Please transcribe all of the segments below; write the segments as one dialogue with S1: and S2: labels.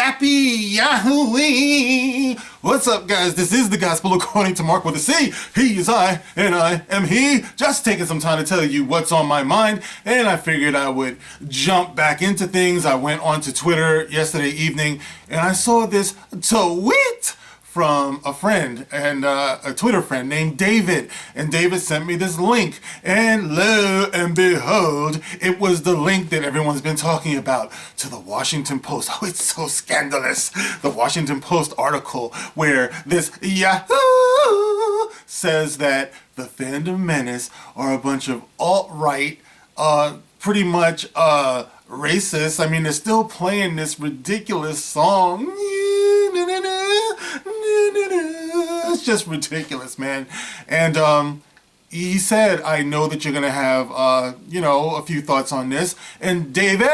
S1: yappy, yahoo! What's up, guys? This is the Gospel according to Mark with a C. He is I, and I am he. Just taking some time to tell you what's on my mind, and I figured I would jump back into things. I went onto Twitter yesterday evening, and I saw this tweet from a friend, and a Twitter friend named David. And David sent me this link, and lo and behold, it was the link that everyone's been talking about to the Washington Post. Oh, it's so scandalous. The Washington Post article where this Yahoo says that the Fandom Menace are a bunch of alt-right, pretty much racist. I mean, they're still playing this ridiculous song. It's just ridiculous, man. And he said, I know that you're going to have, a few thoughts on this. And David,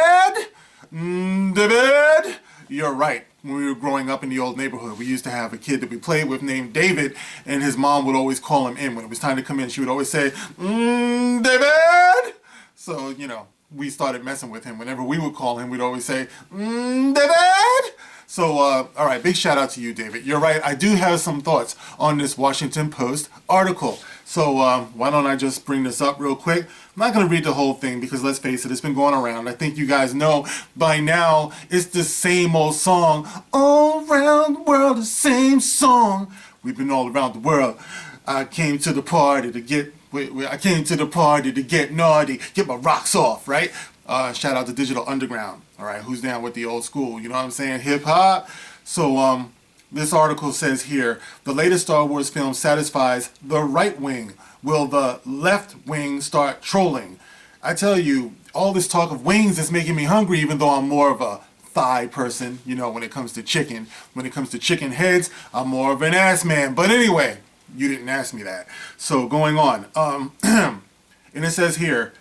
S1: you're right. When we were growing up in the old neighborhood, we used to have a kid that we played with named David, and his mom would always call him in. When it was time to come in, she would always say, David! So, we started messing with him. Whenever we would call him, we'd always say, David! So, all right, big shout out to you, David. You're right, I do have some thoughts on this Washington Post article. So, why don't I just bring this up real quick? I'm not going to read the whole thing because, let's face it, it's been going around. I think you guys know by now it's the same old song. All around the world, the same song. We've been all around the world. I came to the party to get naughty, get my rocks off, right? Shout out to Digital Underground. All right, who's down with the old school? You know what I'm saying? Hip hop. So, this article says here, the latest Star Wars film satisfies the right wing. Will the left wing start trolling? I tell you, all this talk of wings is making me hungry, even though I'm more of a thigh person, when it comes to chicken. When it comes to chicken heads, I'm more of an ass man. But anyway, you didn't ask me that. So going on. And it says here,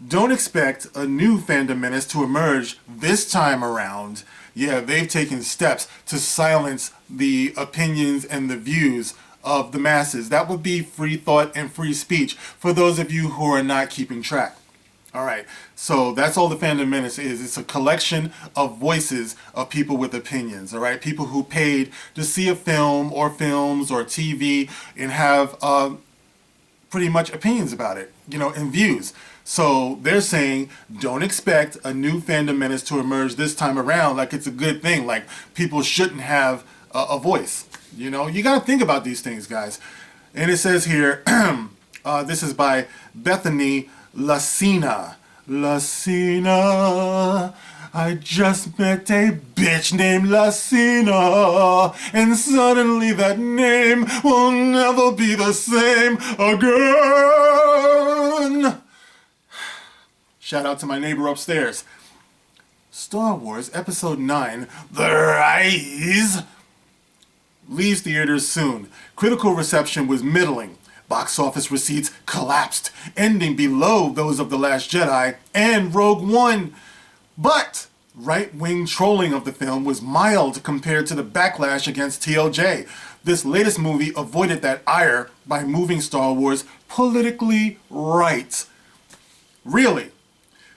S1: don't expect a new Fandom Menace to emerge this time around. Yeah, they've taken steps to silence the opinions and the views of the masses. That would be free thought and free speech for those of you who are not keeping track. All right, so that's all the Fandom Menace is. It's a collection of voices of people with opinions, all right? People who paid to see a film or films or TV and have pretty much opinions about it, and views. So they're saying, don't expect a new Fandom Menace to emerge this time around like it's a good thing, like people shouldn't have a voice. You got to think about these things, guys. And it says here, this is by Bethany Lacina. I just met a bitch named Lacina, and suddenly that name will never be the same again. Shout out to my neighbor upstairs. Star Wars Episode 9, The Rise, leaves theaters soon. Critical reception was middling. Box office receipts collapsed, ending below those of The Last Jedi and Rogue One. But right-wing trolling of the film was mild compared to the backlash against TLJ. This latest movie avoided that ire by moving Star Wars politically right. Really?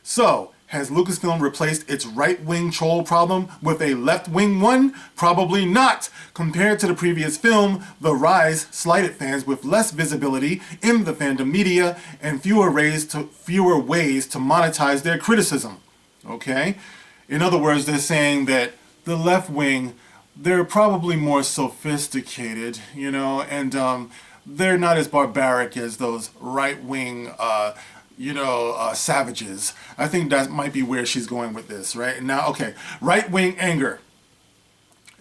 S1: So, has Lucasfilm replaced its right-wing troll problem with a left-wing one? Probably not. Compared to the previous film, The Rise slighted fans with less visibility in the fandom media and fewer ways to monetize their criticism. Okay? In other words, they're saying that the left wing, they're probably more sophisticated, and they're not as barbaric as those right-wing savages. I think that might be where she's going with this, right? Now, okay, right-wing anger.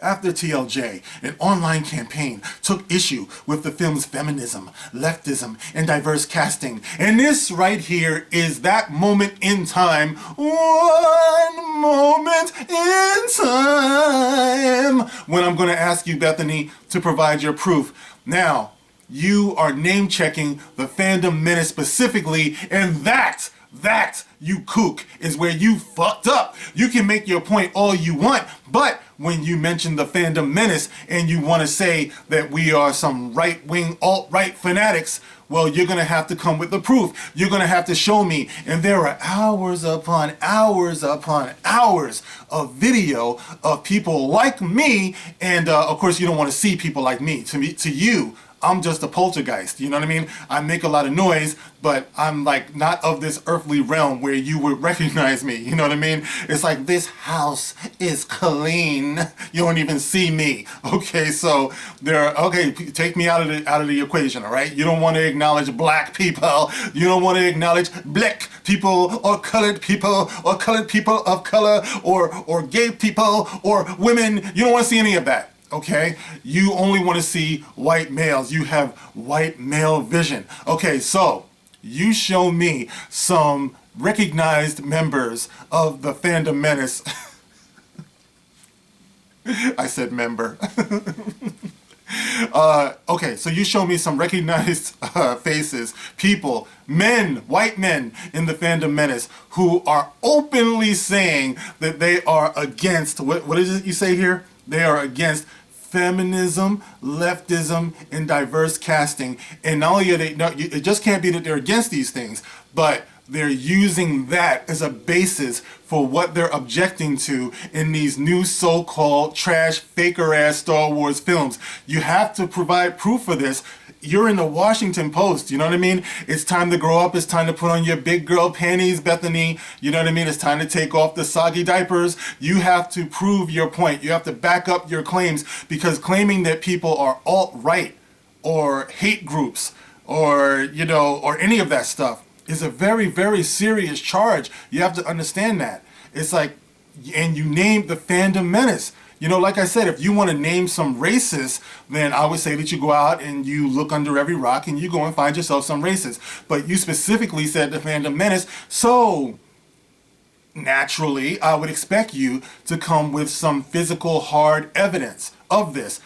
S1: After TLJ, an online campaign took issue with the film's feminism, leftism, and diverse casting. And this right here is that moment in time. One moment in time. When I'm going to ask you, Bethany, to provide your proof. Now, you are name-checking the Fandom Menace specifically, and that That, you kook, is where you fucked up. You can make your point all you want, but when you mention the Fandom Menace and you want to say that we are some right-wing, alt-right fanatics, well, you're going to have to come with the proof. You're going to have to show me. And there are hours upon hours upon hours of video of people like me. And of course, you don't want to see people like me. To you, I'm just a poltergeist, you know what I mean? I make a lot of noise, but I'm like not of this earthly realm where you would recognize me, you know what I mean? It's like, this house is clean. You don't even see me. Okay, so okay, take me out of the equation, all right? You don't want to acknowledge black people. You don't want to acknowledge black people or colored people of color or gay people or women. You don't want to see any of that. Okay, you only want to see white males. You have white male vision. Okay, so you show me some recognized members of the Fandom Menace. I said member. Okay, so you show me some recognized faces, people, men, white men in the Fandom Menace who are openly saying that they are against, what is it you say here? They are against feminism, leftism, and diverse casting. And not only are they, no, it just can't be that they're against these things, but they're using that as a basis for what they're objecting to in these new so-called trash, faker-ass Star Wars films. You have to provide proof for this. You're in the Washington Post, you know what I mean? It's time to grow up. It's time to put on your big girl panties, Bethany. You know what I mean? It's time to take off the soggy diapers. You have to prove your point. You have to back up your claims, because claiming that people are alt-right or hate groups or, you know, or any of that stuff is a very, very serious charge. You have to understand that. It's like, and you named the Fandom Menace. You know, like I said, if you want to name some racists, then I would say that you go out and you look under every rock and you go and find yourself some racists. But you specifically said the Fandom Menace, so naturally, I would expect you to come with some physical, hard evidence of this.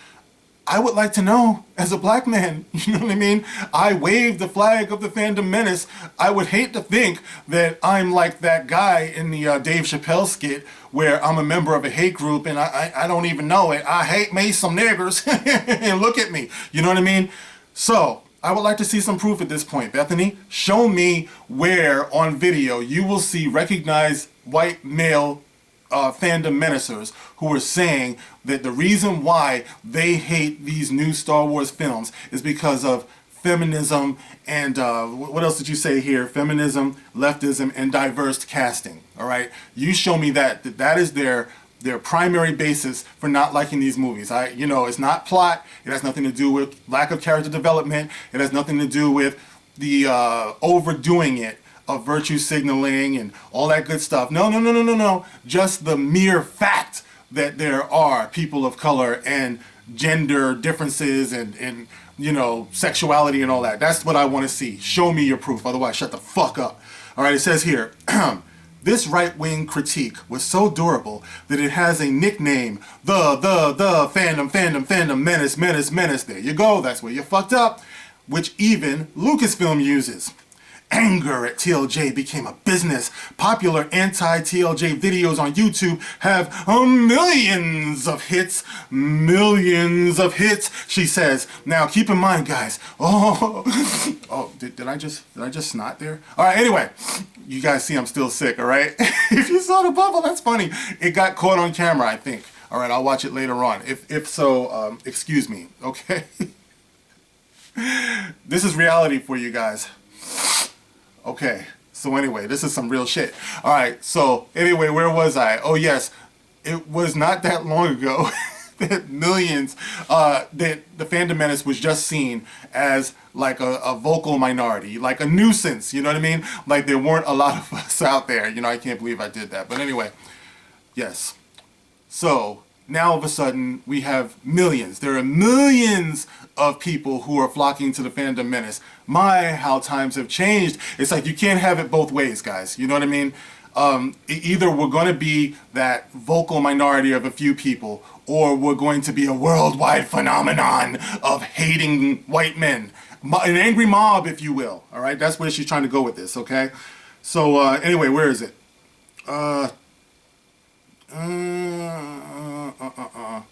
S1: I would like to know, as a black man, you know what I mean? I wave the flag of the Fandom Menace. I would hate to think that I'm like that guy in the Dave Chappelle skit where I'm a member of a hate group and I don't even know it. I hate me some niggers and look at me. You know what I mean? So I would like to see some proof at this point. Bethany, show me where on video you will see recognized white male Fandom Menacers who are saying that the reason why they hate these new Star Wars films is because of feminism and what else did you say here? Feminism, leftism, and diverse casting. All right, you show me that is their primary basis for not liking these movies. You know, it's not plot. It has nothing to do with lack of character development. It has nothing to do with the overdoing it of virtue signaling and all that good stuff. No. Just the mere fact that there are people of color and gender differences and you know, sexuality and all that. That's what I want to see. Show me your proof. Otherwise, shut the fuck up. All right, it says here, this right-wing critique was so durable that it has a nickname, the Fandom Menace. There you go. That's where you fucked up, which even Lucasfilm uses. Anger at TLJ became a business. Popular anti-TLJ videos on YouTube have millions of hits. Millions of hits, she says. Now, keep in mind, guys. Did I just snot there? All right, anyway. You guys see I'm still sick, all right? If you saw the bubble, that's funny. It got caught on camera, I think. All right, I'll watch it later on. If so, excuse me, okay? This is reality for you guys. Okay, so anyway, this is some real shit. All right, so anyway, where was I? Oh yes, it was not that long ago that millions, that the Fandom Menace was just seen as like a vocal minority, like a nuisance, you know what I mean? Like there weren't a lot of us out there. You know, I can't believe I did that. But anyway, yes. So now all of a sudden we have millions. There are millions of people who are flocking to the Fandom Menace. My, how times have changed. It's like you can't have it both ways, guys. You know what I mean? Either we're going to be that vocal minority of a few people, or we're going to be a worldwide phenomenon of hating white men. An angry mob, if you will. All right? That's where she's trying to go with this, okay? So anyway, where is it? Uh, uh, uh, uh, uh.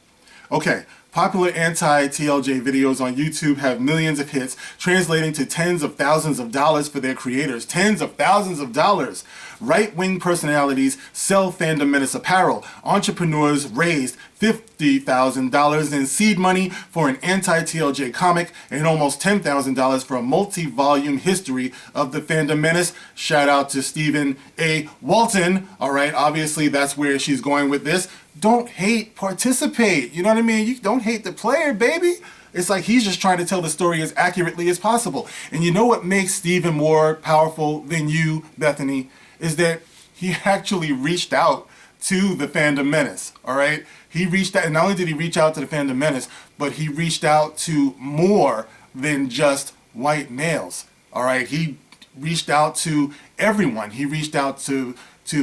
S1: Okay. Popular anti-TLJ videos on YouTube have millions of hits, translating to tens of thousands of dollars for their creators. Tens of thousands of dollars. Right-wing personalities sell Fandom Menace apparel. Entrepreneurs raised $50,000 in seed money for an anti-TLJ comic and almost $10,000 for a multi-volume history of the Fandom Menace. Shout out to Stephen A. Walton. All right, obviously that's where she's going with this. Don't hate, participate. You know what I mean? You don't hate the player, baby. It's like he's just trying to tell the story as accurately as possible. And you know what makes Steven more powerful than you, Bethany, is that he actually reached out to the Fandom Menace, all right? He reached out, and not only did he reach out to the Fandom Menace, but he reached out to more than just white males, all right? He reached out to everyone. He reached out to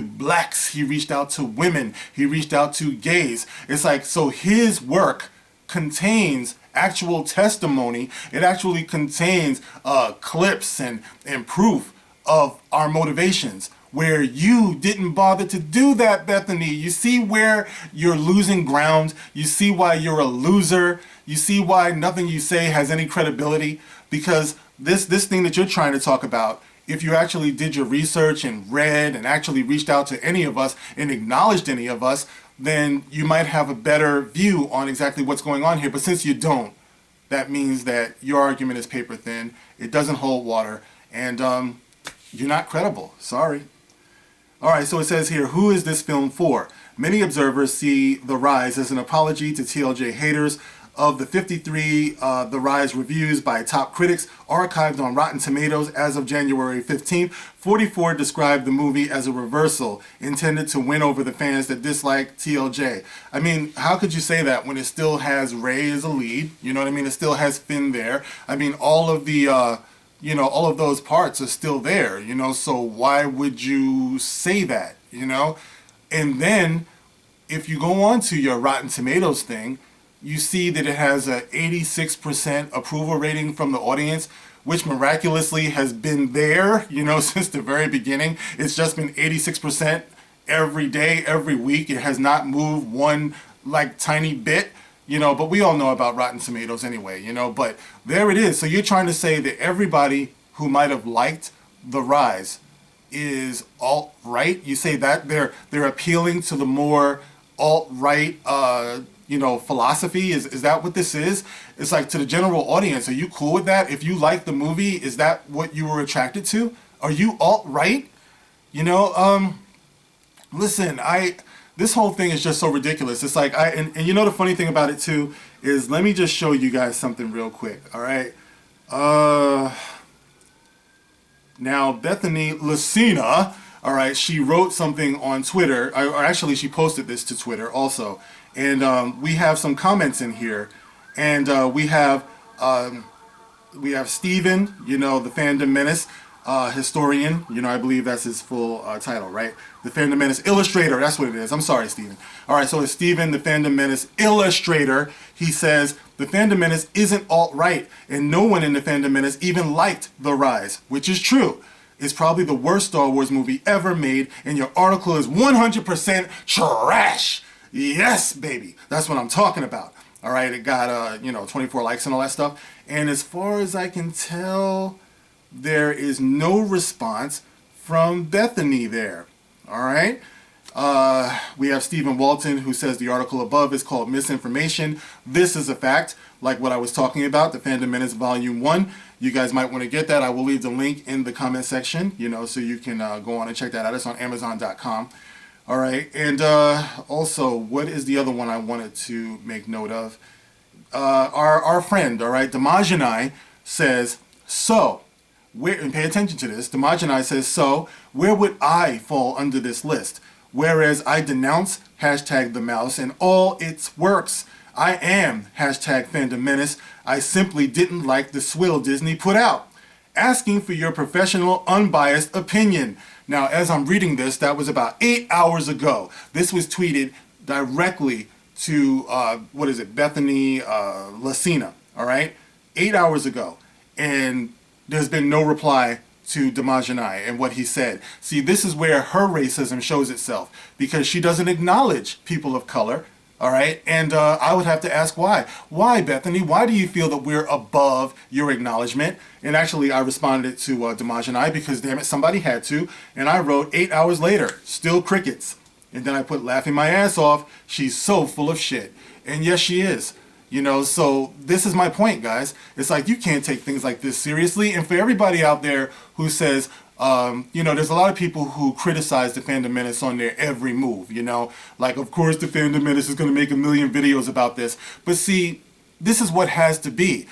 S1: blacks, he reached out to women, he reached out to gays. It's like, so his work contains actual testimony. It actually contains clips and proof of our motivations, where you didn't bother to do that, Bethany. You see where you're losing ground. You see why you're a loser. You see why nothing you say has any credibility, because this thing that you're trying to talk about, if you actually did your research and read and actually reached out to any of us and acknowledged any of us, then you might have a better view on exactly what's going on here. But since you don't, that means that your argument is paper thin, it doesn't hold water, and you're not credible. Sorry. All right, so it says here, who is this film for? Many observers see The Rise as an apology to TLJ haters. Of the 53 The Rise reviews by top critics archived on Rotten Tomatoes as of January 15th, 44 described the movie as a reversal intended to win over the fans that dislike TLJ. I mean, how could you say that when it still has Rey as a lead? You know what I mean? It still has Finn there. I mean, all of the, all of those parts are still there, so why would you say that, And then, if you go on to your Rotten Tomatoes thing, you see that it has a 86% approval rating from the audience, which miraculously has been there, since the very beginning. It's just been 86% every day, every week. It has not moved one, tiny bit, but we all know about Rotten Tomatoes anyway, but there it is. So you're trying to say that everybody who might have liked The Rise is alt-right? You say that they're appealing to the more alt-right, philosophy? Is that what this is? It's like, to the general audience, are you cool with that? If you like the movie, is that what you were attracted to? Are you alt-right? Listen, this whole thing is just so ridiculous. It's like, and the funny thing about it too is, let me just show you guys something real quick, all right? Now, Bethany Lucina, all right, she wrote something on Twitter, or actually she posted this to Twitter also. And we have some comments in here, and we have Steven, the Fandom Menace historian. I believe that's his full title, right? The Fandom Menace illustrator. That's what it is. I'm sorry, Steven. All right, so it's Steven, the Fandom Menace illustrator. He says the Fandom Menace isn't alt-right, and no one in the Fandom Menace even liked The Rise, which is true. It's probably the worst Star Wars movie ever made, and your article is 100% trash. Yes, baby. That's what I'm talking about. All right, it got 24 likes and all that stuff. And as far as I can tell, there is no response from Bethany there. All right. We have Stephen Walton, who says the article above is called Misinformation. This is a fact, like what I was talking about, the Fandom Menace Volume 1. You guys might want to get that. I will leave the link in the comment section, so you can go on and check that out. It's on Amazon.com. All right, and also, what is the other one I wanted to make note of? Our friend, all right, Damajanai says, and pay attention to this, Damajanai says, so, where would I fall under this list? Whereas I denounce hashtag the mouse and all its works. I am hashtag Fandom Menace. I simply didn't like the swill Disney put out. Asking for your professional, unbiased opinion. Now, as I'm reading this, that was about 8 hours ago. This was tweeted directly to, Bethany Lucina, all right? 8 hours ago. And there's been no reply to Damajanai and what he said. See, this is where her racism shows itself, because she doesn't acknowledge people of color. All right, and I would have to ask why. Why, Bethany? Why do you feel that we're above your acknowledgement? And actually, I responded to Damajanai because, damn it, somebody had to. And I wrote 8 hours later, still crickets. And then I put laughing my ass off. She's so full of shit. And yes, she is. You know, so this is my point, guys. It's like you can't take things like this seriously. And for everybody out there who says, you know, there's a lot of people who criticize the Fandom Menace on their every move, you know. Like, of course, the Fandom Menace is going to make a million videos about this. But see, this is what has to be.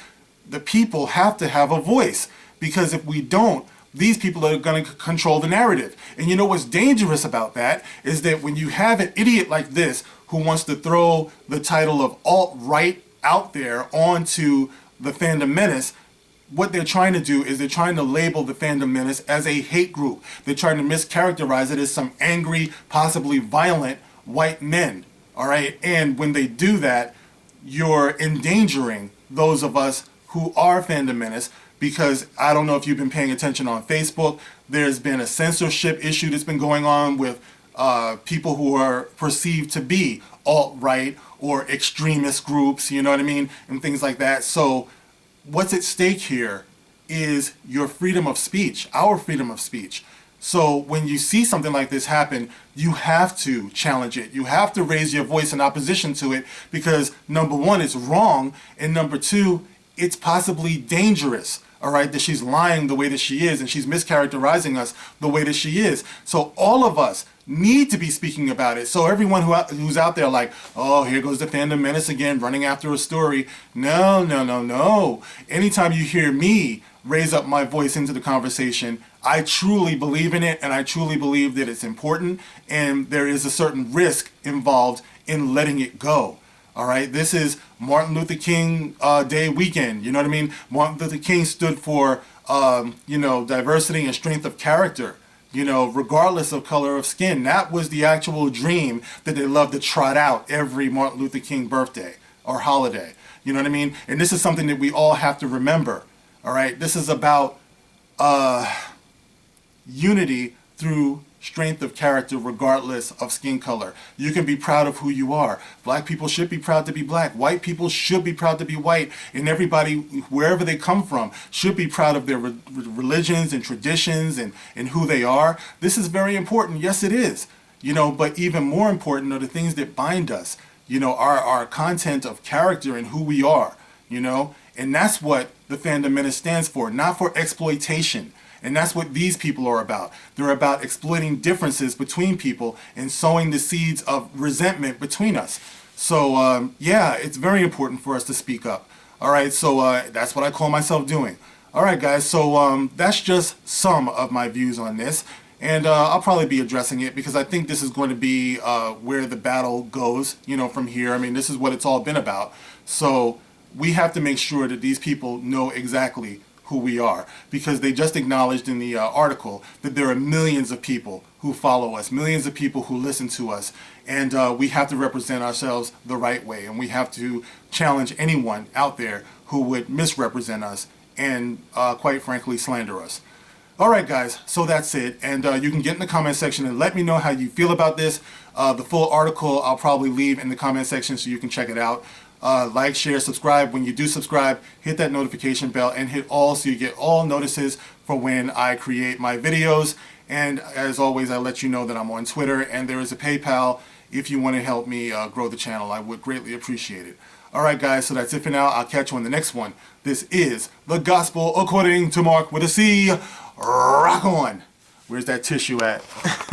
S1: The people have to have a voice. Because if we don't, these people are going to control the narrative. And you know what's dangerous about that is that when you have an idiot like this who wants to throw the title of alt-right out there onto the Fandom Menace, what they're trying to do is they're trying to label the Fandom Menace as a hate group. They're trying to mischaracterize it as some angry, possibly violent white men. All right? And when they do that, you're endangering those of us who are Fandom Menace, because I don't know if you've been paying attention on Facebook. There's been a censorship issue that's been going on with people who are perceived to be alt-right or extremist groups, you know what I mean, and things like that. So what's at stake here is your freedom of speech, our freedom of speech. So when you see something like this happen, you have to challenge it. You have to raise your voice in opposition to it, because number one, it's wrong, and number two, it's possibly dangerous. All right, that she's lying the way that she is, and she's mischaracterizing us the way that she is. So all of us need to be speaking about it. So everyone who's out there like, oh, here goes the Fandom Menace again, running after a story. No, no, no, no. Anytime you hear me raise up my voice into the conversation, I truly believe in it, and I truly believe that it's important, and there is a certain risk involved in letting it go. All right, this is Martin Luther King Day weekend. You know what I mean? Martin Luther King stood for, you know, diversity and strength of character, you know, regardless of color of skin. That was the actual dream that they love to trot out every Martin Luther King birthday or holiday. You know what I mean? And this is something that we all have to remember. All right, this is about unity through strength of character regardless of skin color. You can be proud of who you are. Black people should be proud to be black. White people should be proud to be white. And everybody, wherever they come from, should be proud of their religions and traditions and who they are. This is very important. Yes, it is. You know, but even more important are the things that bind us. You know, our content of character and who we are, you know. And that's what the Fandom Menace stands for, not for exploitation. And that's what these people are about. They're about exploiting differences between people and sowing the seeds of resentment between us. So, yeah, it's very important for us to speak up. All right, so that's what I call myself doing. All right, guys, so that's just some of my views on this. And I'll probably be addressing it because I think this is going to be where the battle goes, you know, from here. I mean, this is what it's all been about. So we have to make sure that these people know exactly who we are, because they just acknowledged in the article that there are millions of people who follow us, millions of people who listen to us, and we have to represent ourselves the right way, and we have to challenge anyone out there who would misrepresent us and quite frankly slander us. All right, guys, so that's it, and you can get in the comment section and let me know how you feel about this. The full article I'll probably leave in the comment section so you can check it out. Like, share, subscribe. When you do subscribe, hit that notification bell and hit all so you get all notices for when I create my videos. And as always, I let you know that I'm on Twitter, and there is a PayPal if you want to help me grow the channel. I would greatly appreciate it. All right, guys, so that's it for now. I'll catch you on the next one. This is The Gospel According to Mark with a C. Rock on. Where's that tissue at?